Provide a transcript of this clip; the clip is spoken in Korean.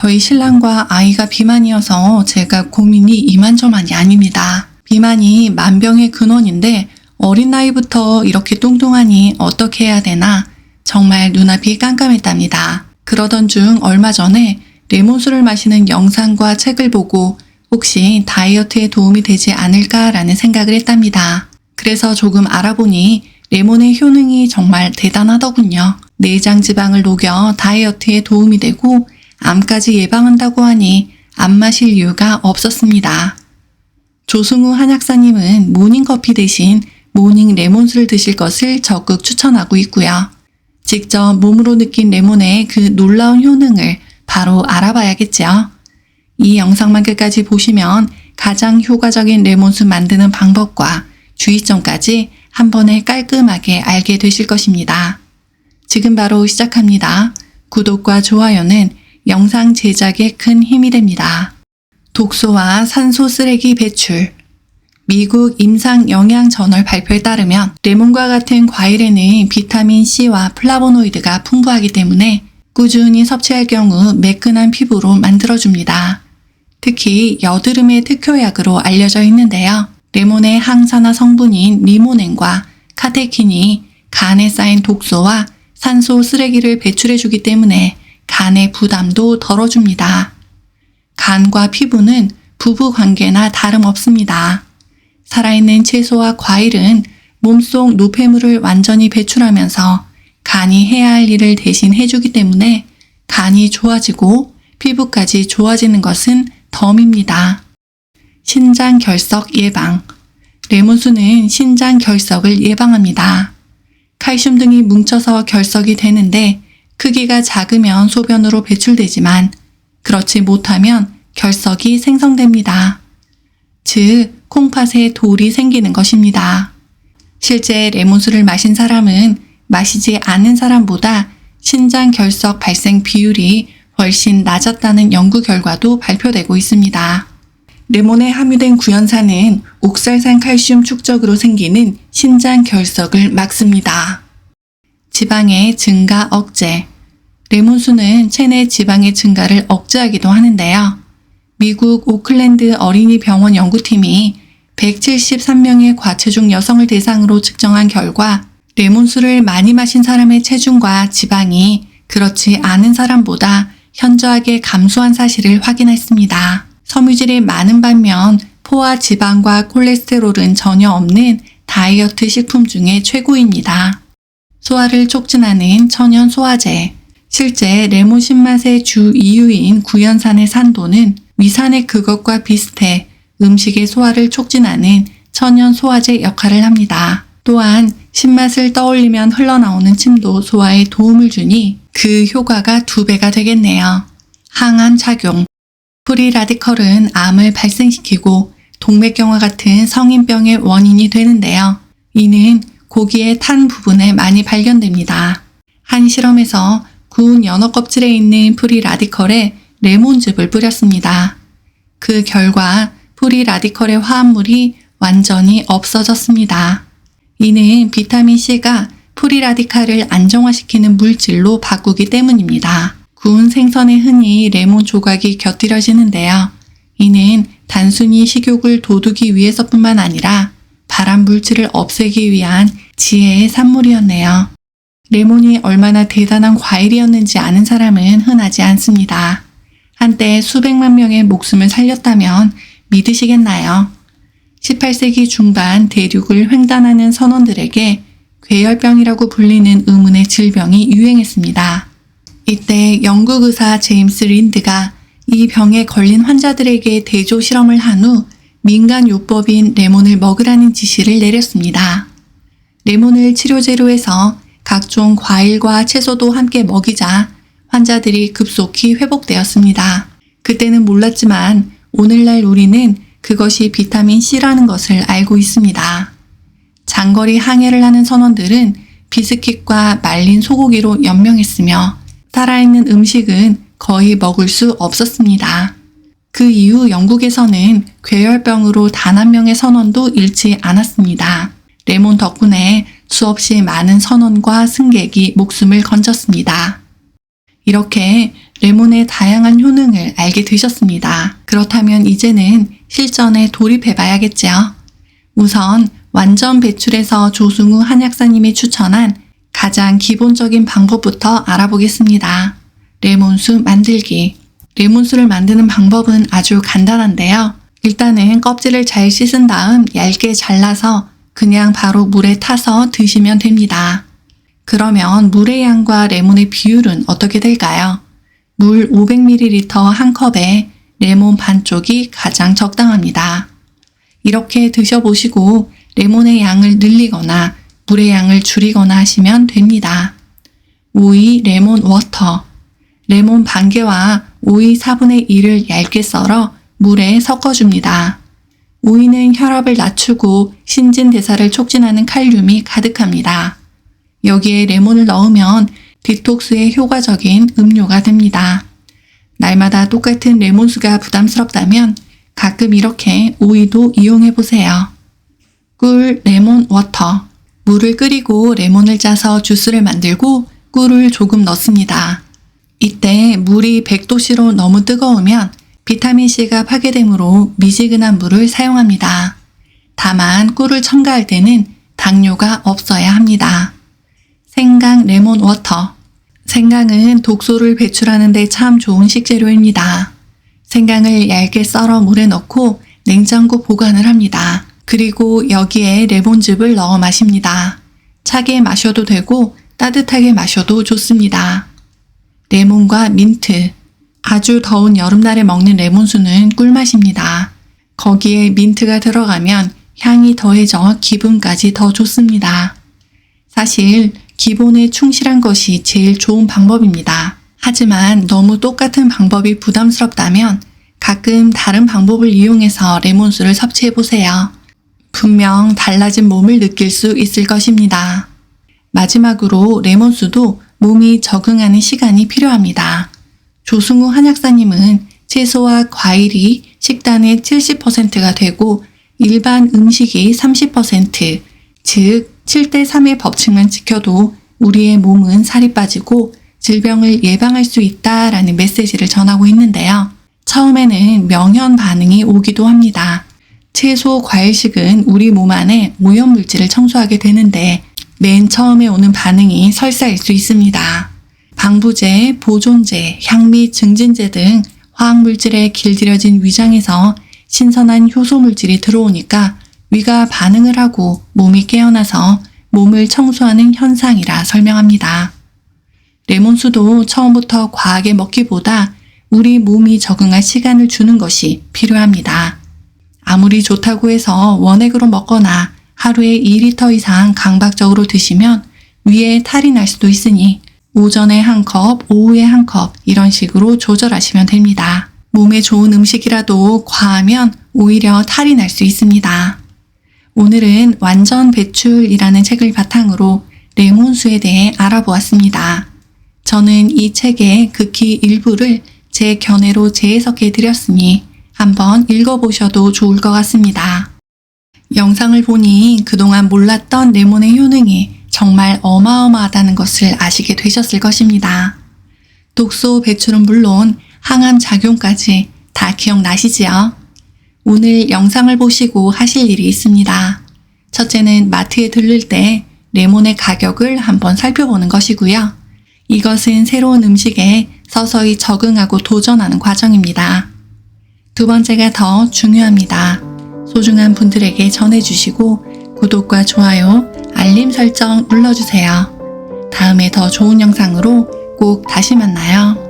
저희 신랑과 아이가 비만이어서 제가 고민이 이만저만이 아닙니다. 비만이 만병의 근원인데 어린 나이부터 이렇게 뚱뚱하니 어떻게 해야 되나 정말 눈앞이 깜깜했답니다. 그러던 중 얼마 전에 레몬수를 마시는 영상과 책을 보고 혹시 다이어트에 도움이 되지 않을까라는 생각을 했답니다. 그래서 조금 알아보니 레몬의 효능이 정말 대단하더군요. 내장 지방을 녹여 다이어트에 도움이 되고 암까지 예방한다고 하니 안 마실 이유가 없었습니다. 조승우 한약사님은 모닝커피 대신 모닝 레몬수를 드실 것을 적극 추천하고 있고요. 직접 몸으로 느낀 레몬의 그 놀라운 효능을 바로 알아봐야겠죠. 이 영상만 끝까지 보시면 가장 효과적인 레몬수 만드는 방법과 주의점까지 한 번에 깔끔하게 알게 되실 것입니다. 지금 바로 시작합니다. 구독과 좋아요는 영상 제작에 큰 힘이 됩니다. 독소와 산소 쓰레기 배출. 미국 임상영양저널 발표에 따르면 레몬과 같은 과일에는 비타민 C와 플라보노이드가 풍부하기 때문에 꾸준히 섭취할 경우 매끈한 피부로 만들어줍니다. 특히 여드름의 특효약으로 알려져 있는데요. 레몬의 항산화 성분인 리모넨과 카테킨이 간에 쌓인 독소와 산소 쓰레기를 배출해주기 때문에 간의 부담도 덜어줍니다. 간과 피부는 부부 관계나 다름없습니다. 살아있는 채소와 과일은 몸속 노폐물을 완전히 배출하면서 간이 해야 할 일을 대신 해주기 때문에 간이 좋아지고 피부까지 좋아지는 것은 덤입니다. 신장 결석 예방. 레몬수는 신장 결석을 예방합니다. 칼슘 등이 뭉쳐서 결석이 되는데 크기가 작으면 소변으로 배출되지만 그렇지 못하면 결석이 생성됩니다. 즉, 콩팥에 돌이 생기는 것입니다. 실제 레몬수를 마신 사람은 마시지 않은 사람보다 신장 결석 발생 비율이 훨씬 낮았다는 연구 결과도 발표되고 있습니다. 레몬에 함유된 구연산은 옥살산 칼슘 축적으로 생기는 신장 결석을 막습니다. 지방의 증가 억제. 레몬수는 체내 지방의 증가를 억제하기도 하는데요. 미국 오클랜드 어린이병원 연구팀이 173명의 과체중 여성을 대상으로 측정한 결과 레몬수를 많이 마신 사람의 체중과 지방이 그렇지 않은 사람보다 현저하게 감소한 사실을 확인했습니다. 섬유질이 많은 반면 포화 지방과 콜레스테롤은 전혀 없는 다이어트 식품 중에 최고입니다. 소화를 촉진하는 천연 소화제. 실제 레몬 신맛의 주 이유인 구연산의 산도는 위산의 그것과 비슷해 음식의 소화를 촉진하는 천연 소화제 역할을 합니다. 또한 신맛을 떠올리면 흘러나오는 침도 소화에 도움을 주니 그 효과가 2배가 되겠네요. 항암 작용. 프리라디컬은 암을 발생시키고 동맥경화 같은 성인병의 원인이 되는데요. 이는 고기의 탄 부분에 많이 발견됩니다. 한 실험에서 구운 연어 껍질에 있는 프리라디컬에 레몬즙을 뿌렸습니다. 그 결과 프리라디컬의 화합물이 완전히 없어졌습니다. 이는 비타민C가 프리라디칼을 안정화시키는 물질로 바꾸기 때문입니다. 구운 생선에 흔히 레몬 조각이 곁들여지는데요. 이는 단순히 식욕을 돋우기 위해서뿐만 아니라 발암 물질을 없애기 위한 지혜의 산물이었네요. 레몬이 얼마나 대단한 과일이었는지 아는 사람은 흔하지 않습니다. 한때 수백만 명의 목숨을 살렸다면 믿으시겠나요? 18세기 중반 대륙을 횡단하는 선원들에게 괴혈병이라고 불리는 의문의 질병이 유행했습니다. 이때 영국 의사 제임스 린드가 이 병에 걸린 환자들에게 대조 실험을 한 후 민간요법인 레몬을 먹으라는 지시를 내렸습니다. 레몬을 치료제로 해서 각종 과일과 채소도 함께 먹이자 환자들이 급속히 회복되었습니다. 그때는 몰랐지만 오늘날 우리는 그것이 비타민C라는 것을 알고 있습니다. 장거리 항해를 하는 선원들은 비스킷과 말린 소고기로 연명했으며 살아있는 음식은 거의 먹을 수 없었습니다. 그 이후 영국에서는 괴혈병으로 단 한 명의 선원도 잃지 않았습니다. 레몬 덕분에 수없이 많은 선원과 승객이 목숨을 건졌습니다. 이렇게 레몬의 다양한 효능을 알게 되셨습니다. 그렇다면 이제는 실전에 돌입해 봐야겠죠. 우선 완전 배출에서 조승우 한약사님이 추천한 가장 기본적인 방법부터 알아보겠습니다. 레몬수 만들기. 레몬수를 만드는 방법은 아주 간단한데요. 일단은 껍질을 잘 씻은 다음 얇게 잘라서 그냥 바로 물에 타서 드시면 됩니다. 그러면 물의 양과 레몬의 비율은 어떻게 될까요? 물 500ml 한 컵에 레몬 반 쪽이 가장 적당합니다. 이렇게 드셔보시고 레몬의 양을 늘리거나 물의 양을 줄이거나 하시면 됩니다. 오이 레몬 워터. 레몬 반 개와 오이 4분의 1을 얇게 썰어 물에 섞어줍니다. 오이는 혈압을 낮추고 신진대사를 촉진하는 칼륨이 가득합니다. 여기에 레몬을 넣으면 디톡스에 효과적인 음료가 됩니다. 날마다 똑같은 레몬수가 부담스럽다면 가끔 이렇게 오이도 이용해보세요. 꿀 레몬 워터. 물을 끓이고 레몬을 짜서 주스를 만들고 꿀을 조금 넣습니다. 이때 물이 100도씨로 너무 뜨거우면 비타민C가 파괴되므로 미지근한 물을 사용합니다. 다만 꿀을 첨가할 때는 당뇨가 없어야 합니다. 생강 레몬 워터. 생강은 독소를 배출하는 데 참 좋은 식재료입니다. 생강을 얇게 썰어 물에 넣고 냉장고 보관을 합니다. 그리고 여기에 레몬즙을 넣어 마십니다. 차게 마셔도 되고 따뜻하게 마셔도 좋습니다. 레몬과 민트. 아주 더운 여름날에 먹는 레몬수는 꿀맛입니다. 거기에 민트가 들어가면 향이 더해져 기분까지 더 좋습니다. 사실 기본에 충실한 것이 제일 좋은 방법입니다. 하지만 너무 똑같은 방법이 부담스럽다면 가끔 다른 방법을 이용해서 레몬수를 섭취해보세요. 분명 달라진 몸을 느낄 수 있을 것입니다. 마지막으로 레몬수도 몸이 적응하는 시간이 필요합니다. 조승우 한약사님은 채소와 과일이 식단의 70%가 되고 일반 음식이 30%, 즉 7대3의 법칙만 지켜도 우리의 몸은 살이 빠지고 질병을 예방할 수 있다라는 메시지를 전하고 있는데요. 처음에는 명현 반응이 오기도 합니다. 채소, 과일식은 우리 몸 안에 오염물질을 청소하게 되는데 맨 처음에 오는 반응이 설사일 수 있습니다. 방부제, 보존제, 향미, 증진제 등 화학물질에 길들여진 위장에서 신선한 효소물질이 들어오니까 위가 반응을 하고 몸이 깨어나서 몸을 청소하는 현상이라 설명합니다. 레몬수도 처음부터 과하게 먹기보다 우리 몸이 적응할 시간을 주는 것이 필요합니다. 아무리 좋다고 해서 원액으로 먹거나 하루에 2리터 이상 강박적으로 드시면 위에 탈이 날 수도 있으니 오전에 한 컵, 오후에 한 컵 이런 식으로 조절하시면 됩니다. 몸에 좋은 음식이라도 과하면 오히려 탈이 날 수 있습니다. 오늘은 완전 배출이라는 책을 바탕으로 레몬수에 대해 알아보았습니다. 저는 이 책의 극히 일부를 제 견해로 재해석해 드렸으니 한번 읽어보셔도 좋을 것 같습니다. 영상을 보니 그동안 몰랐던 레몬의 효능이 정말 어마어마하다는 것을 아시게 되셨을 것입니다. 독소 배출은 물론 항암 작용까지 다 기억나시지요? 오늘 영상을 보시고 하실 일이 있습니다. 첫째는 마트에 들를 때 레몬의 가격을 한번 살펴보는 것이고요. 이것은 새로운 음식에 서서히 적응하고 도전하는 과정입니다. 두 번째가 더 중요합니다. 소중한 분들에게 전해주시고 구독과 좋아요, 알림 설정 눌러주세요. 다음에 더 좋은 영상으로 꼭 다시 만나요.